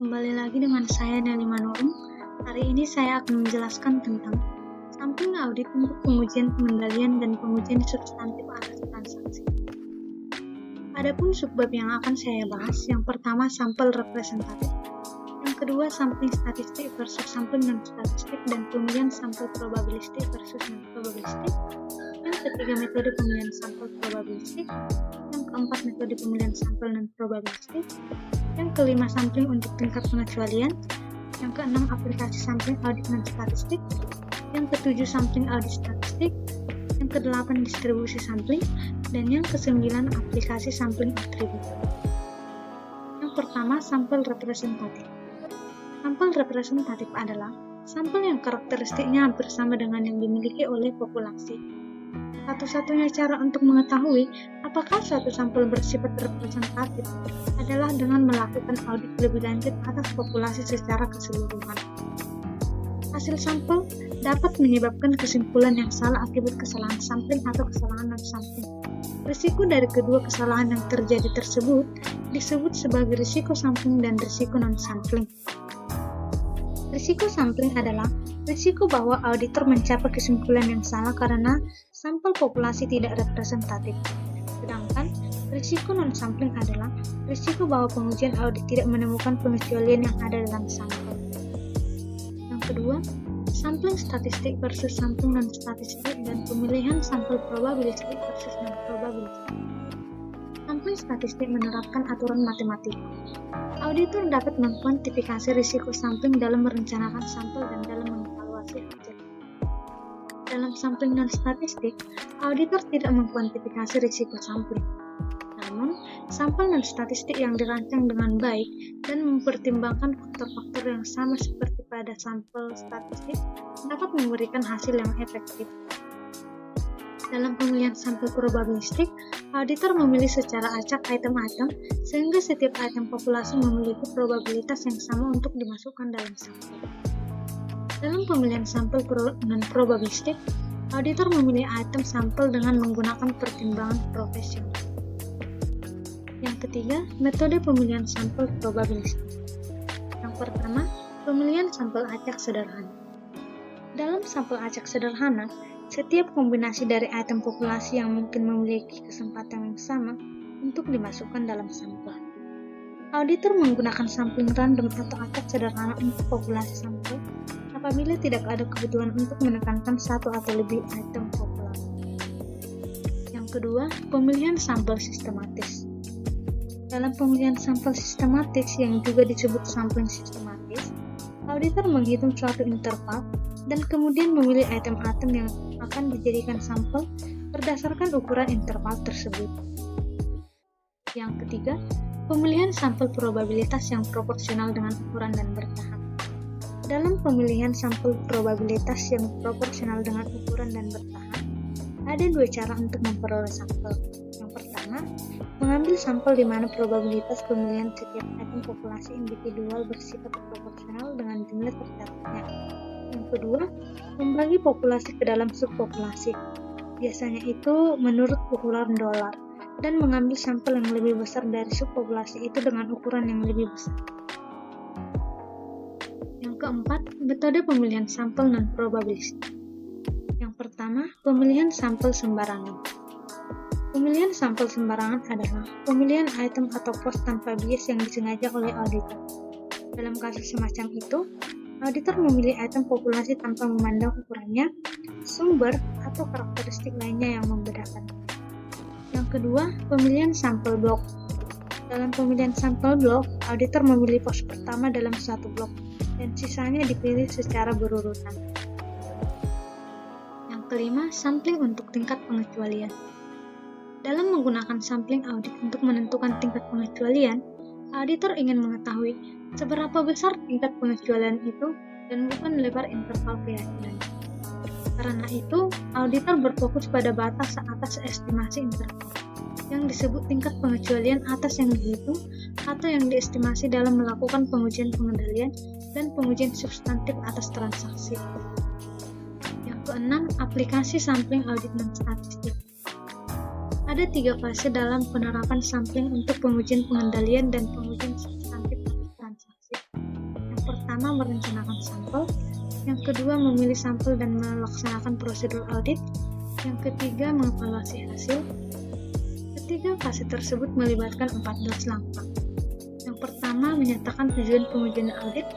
Kembali lagi dengan saya Nelly Manurung. Hari ini saya akan menjelaskan tentang sampling audit untuk pengujian pengendalian dan pengujian substantif atas transaksi. Adapun subbab yang akan saya bahas, yang pertama sampel representatif, yang kedua sampling statistik versus sampling non-statistik dan pemilihan sampel probabilistik versus non-probabilistik, yang ketiga metode pemilihan sampel probabilistik, yang keempat metode pemilihan sampel non-probabilistik, yang kelima sampling untuk tingkat pengecualian, yang keenam aplikasi sampling audit non-statistik, yang ketujuh sampling audit statistik, yang kedelapan distribusi sampling, dan yang kesembilan aplikasi sampling atribut. Yang pertama, sampel representatif. Sampel representatif adalah sampel yang karakteristiknya hampir sama dengan yang dimiliki oleh populasi. Satu-satunya cara untuk mengetahui apakah suatu sampel bersifat representatif adalah dengan melakukan audit lebih lanjut atas populasi secara keseluruhan. Hasil sampel dapat menyebabkan kesimpulan yang salah akibat kesalahan sampling atau kesalahan non-sampling. Risiko dari kedua kesalahan yang terjadi tersebut disebut sebagai risiko sampling dan risiko non-sampling. Risiko sampling adalah risiko bahwa auditor mencapai kesimpulan yang salah karena sampel populasi tidak representatif. Sedangkan risiko non-sampling adalah risiko bahwa pengujian audit tidak menemukan pengecualian yang ada dalam sampel. Yang kedua, sampling statistik versus sampling non-statistik dan pemilihan sampel probabilistik versus non-probabilistik. Sampling statistik menerapkan aturan matematika. Auditor dapat mengkuantifikasi risiko sampling dalam merencanakan sampel dan dalam mengevaluasi hasil. Dalam sampling non-statistik, auditor tidak mengkuantifikasi risiko sampling. Namun, sampel non-statistik yang dirancang dengan baik dan mempertimbangkan faktor-faktor yang sama seperti pada sampel statistik dapat memberikan hasil yang efektif. Dalam pemilihan sampel probabilistik, auditor memilih secara acak item-item sehingga setiap item populasi memiliki probabilitas yang sama untuk dimasukkan dalam sampel. Dalam pemilihan sampel non-probabilistik, auditor memilih item sampel dengan menggunakan pertimbangan profesional. Yang ketiga, metode pemilihan sampel probabilistik. Yang pertama, pemilihan sampel acak sederhana. Dalam sampel acak sederhana, setiap kombinasi dari item populasi yang mungkin memiliki kesempatan yang sama untuk dimasukkan dalam sampel. Auditor menggunakan sampling random atau acak sederhana untuk populasi sampel apabila tidak ada kebutuhan untuk menekankan satu atau lebih item populasi. Yang kedua, pemilihan sampel sistematis. Dalam pemilihan sampel sistematis yang juga disebut sampling sistematis, auditor menghitung suatu interval dan kemudian memilih item-item yang akan dijadikan sampel berdasarkan ukuran interval tersebut. Yang ketiga, pemilihan sampel probabilitas yang proporsional dengan ukuran dan bertahap. Dalam pemilihan sampel probabilitas yang proporsional dengan ukuran dan bertahap, ada dua cara untuk memperoleh sampel. Yang pertama, mengambil sampel di mana probabilitas pemilihan setiap item populasi individual bersifat proporsional dengan jumlah tercatatnya. Yang kedua, membagi populasi ke dalam subpopulasi. Biasanya itu menurut ukuran dolar, dan mengambil sampel yang lebih besar dari subpopulasi itu dengan ukuran yang lebih besar. Yang keempat, metode pemilihan sampel non-probabilistik. Yang pertama, pemilihan sampel sembarangan. Pemilihan sampel sembarangan adalah pemilihan item atau pos tanpa bias yang disengaja oleh auditor. Dalam kasus semacam itu, auditor memilih item populasi tanpa memandang ukurannya, sumber, atau karakteristik lainnya yang membedakan. Yang kedua, pemilihan sampel blok. Dalam pemilihan sampel blok, auditor memilih pos pertama dalam suatu blok, dan sisanya dipilih secara berurutan. Yang kelima, sampling untuk tingkat pengecualian. Dalam menggunakan sampling audit untuk menentukan tingkat pengecualian, auditor ingin mengetahui seberapa besar tingkat pengecualian itu dan bukan lebar interval keyakinan. Karena itu, auditor berfokus pada batas atas estimasi interval, yang disebut tingkat pengecualian atas yang dihitung atau yang diestimasi dalam melakukan pengujian pengendalian dan pengujian substantif atas transaksi. Yang keenam, aplikasi sampling audit non-statistik. Ada 3 fase dalam penerapan sampling untuk pengujian pengendalian dan pengujian substantif atas transaksi. pertama, merencanakan sampel. Yang kedua, memilih sampel dan melaksanakan prosedur audit. Yang ketiga, mengevaluasi hasil. Ketiga fase tersebut melibatkan 14 langkah. Yang pertama, menyatakan tujuan pengujian audit.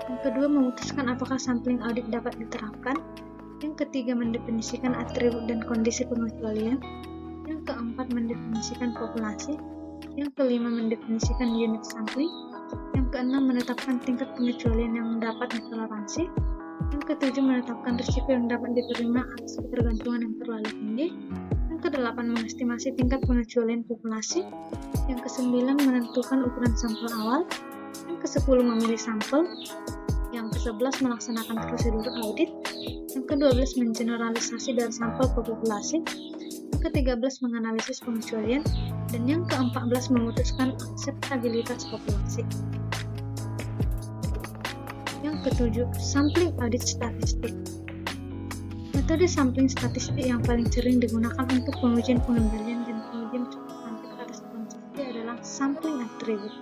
Yang kedua, memutuskan apakah sampling audit dapat diterapkan. Yang ketiga, mendefinisikan atribut dan kondisi pengecualian. Yang keempat, mendefinisikan populasi. Yang kelima, mendefinisikan unit sampling. Yang keenam, menetapkan tingkat pengecualian yang dapat ditoleransi. Yang ketujuh, menetapkan risiko yang dapat diterima atas ketergantungan yang terlalu tinggi. Yang kedelapan, mengestimasi tingkat pengecualian populasi. Yang kesembilan, menentukan ukuran sampel awal. Yang kesepuluh, memilih sampel. Yang kesebelas, melaksanakan prosedur audit. Yang ke-12, mengeneralisasi dari sampel ke populasi. Yang ke-13, menganalisis pengecualian. Dan yang ke-14, memutuskan akseptabilitas populasi. Yang ke-7, sampling audit statistik. Metode sampling statistik yang paling sering digunakan untuk pengujian pengendalian dan pengujian substantif atas transaksi adalah sampling atribut.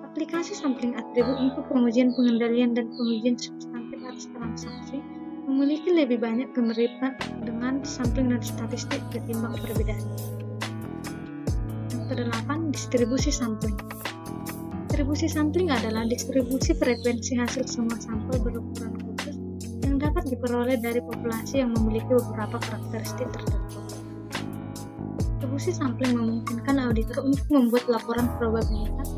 Aplikasi sampling atribut untuk pengujian pengendalian dan pengujian substantif atas transaksi memiliki lebih banyak kemiripan dengan sampling dan statistik ketimbang perbedaan. Yang ke-8, distribusi sampling. Distribusi sampling adalah distribusi frekuensi hasil semua sampel berukuran khusus yang dapat diperoleh dari populasi yang memiliki beberapa karakteristik tertentu. Distribusi sampling memungkinkan auditor untuk membuat laporan probabilitas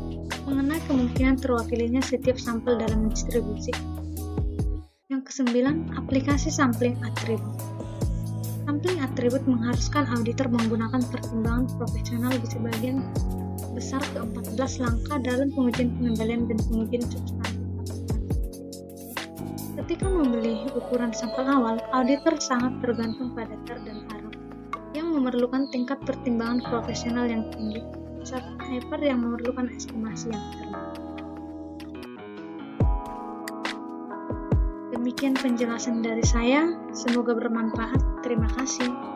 mengenai kemungkinan terwakilinya setiap sampel dalam distribusi. Yang ke-9, aplikasi sampling atribut. Sampling atribut mengharuskan auditor menggunakan pertimbangan profesional di sebagian besar ke-14 langkah dalam pengujian pengendalian dan pengujian substantif. Ketika memilih ukuran sampel awal, auditor sangat tergantung pada TAR dan ARO yang memerlukan tingkat pertimbangan profesional yang tinggi, serta hyper yang memerlukan estimasi yang cermat. Demikian penjelasan dari saya, semoga bermanfaat. Terima kasih.